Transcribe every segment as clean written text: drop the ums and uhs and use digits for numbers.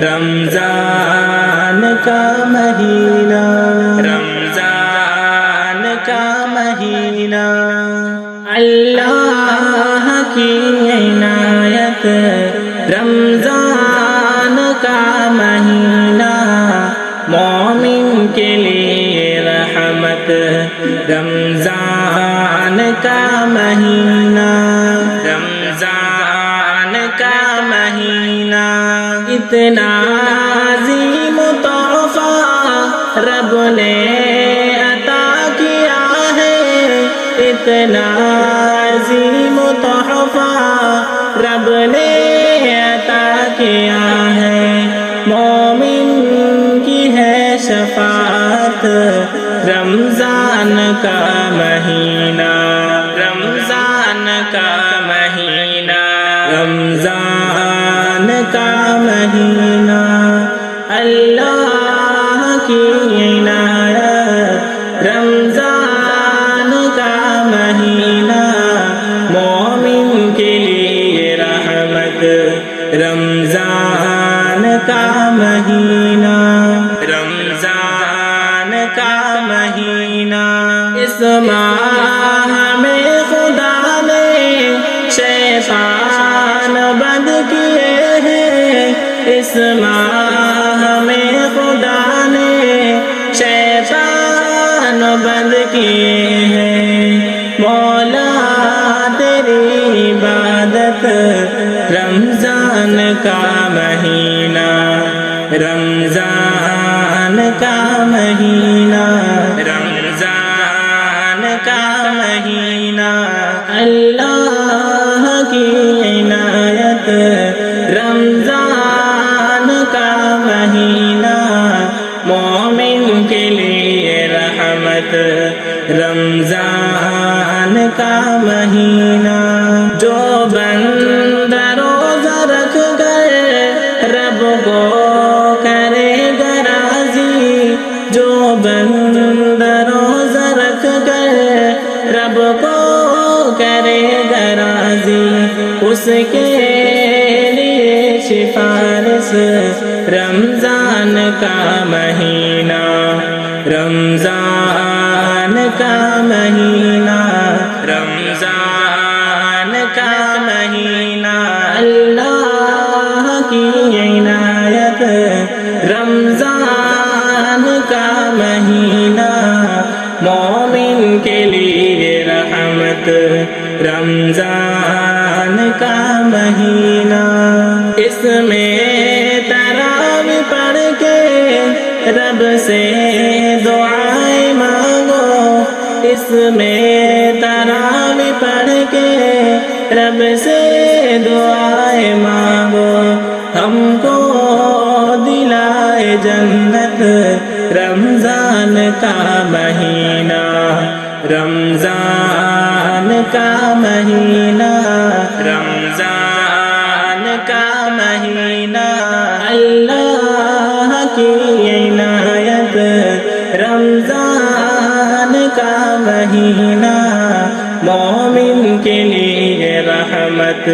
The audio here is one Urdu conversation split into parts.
رمضان کا مہینہ، رمضان کا مہینہ، اللہ کی عنایت، رمضان کا مہینہ مومن کے لیے رحمت، رمضان کا مہینہ، رمضان کا مہینہ، اتنا عظیم تحفہ رب نے عطا کیا ہے، اتنا عظیم تحفہ رب نے عطا کیا ہے، مومن کی ہے شفاعت، رمضان کا مہینہ، رمضان کا مہینہ، رمضان کا مہینہ، اللہ کی عنایت، رمضان کا مہینہ مومن کے لیے رحمت، رمضان کا مہینہ، رمضان کا مہینہ، اس ماہ میں خدا نے شیطان بند کیے ہیں، اس ماہ میں خدا نے شیطان بند کیے ہیں، مولا تیری عبادت، رمضان کا مہینہ، رمضان کا مہینہ، رمضان کا مہینہ، اللہ کی عنایت، رمضان کا مہینہ مومن کے لیے رحمت، رمضان کا مہینہ، جو بندہ روزہ رکھ کر رب کو کرے گا راضی، جو بندہ روزہ رکھ کر رب کو کرے گا راضی، اس کے لیے سفارش رمضان کا مہینہ، رمضان کا مہینہ، رمضان کا مہینہ، اللہ کی عنایت، رمضان کا مہینہ مومن کے لیے رحمت، رمضان کا مہینہ، اس میں تراویح پڑھ کے رب سے دعائیں مانگو، اس میں تراویح پڑھ کے رب سے دعائیں مانگو، ہم کو دلائے جنت، رمضان کا مہینہ، رمضان کا مہینہ، رمضان کا مہینہ، اللہ کی عنایت، رمضان کا مہینہ مومن کے لیے رحمت،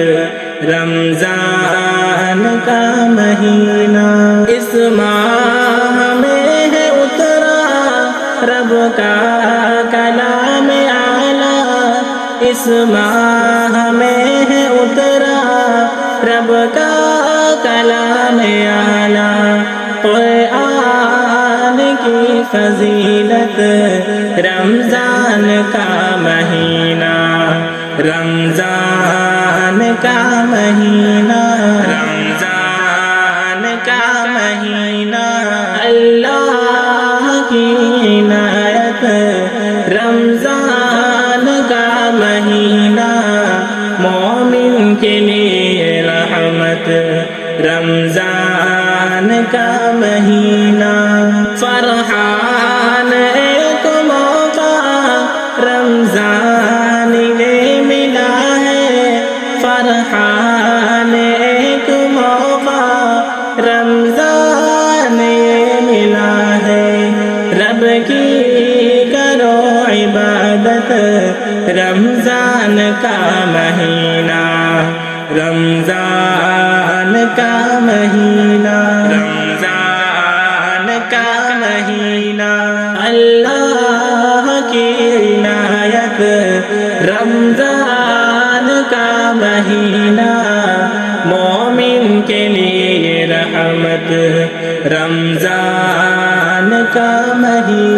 رمضان کا مہینہ، اس ماہ میں ہے اترا رب کا کلام اعلیٰ، اس ماہ میں ہے اترا رب کا کلام اعلیٰ، قرآن کی فضیلت، رمضان کا مہینہ، رمضان کا مہینہ، رمضان کا مہینہ، اللہ کی عنایت، رمضان کا مہینہ مومن کے لیے رحمت، رمضان کا مہینہ، فرحان ایک موقع رمضان میں ملا ہے، فرحان ایک موقع رمضان میں ملا ہے، رب کی کرو عبادت، رمضان کا مہینہ، رمضان کا مہینہ، رمضان کا مہینہ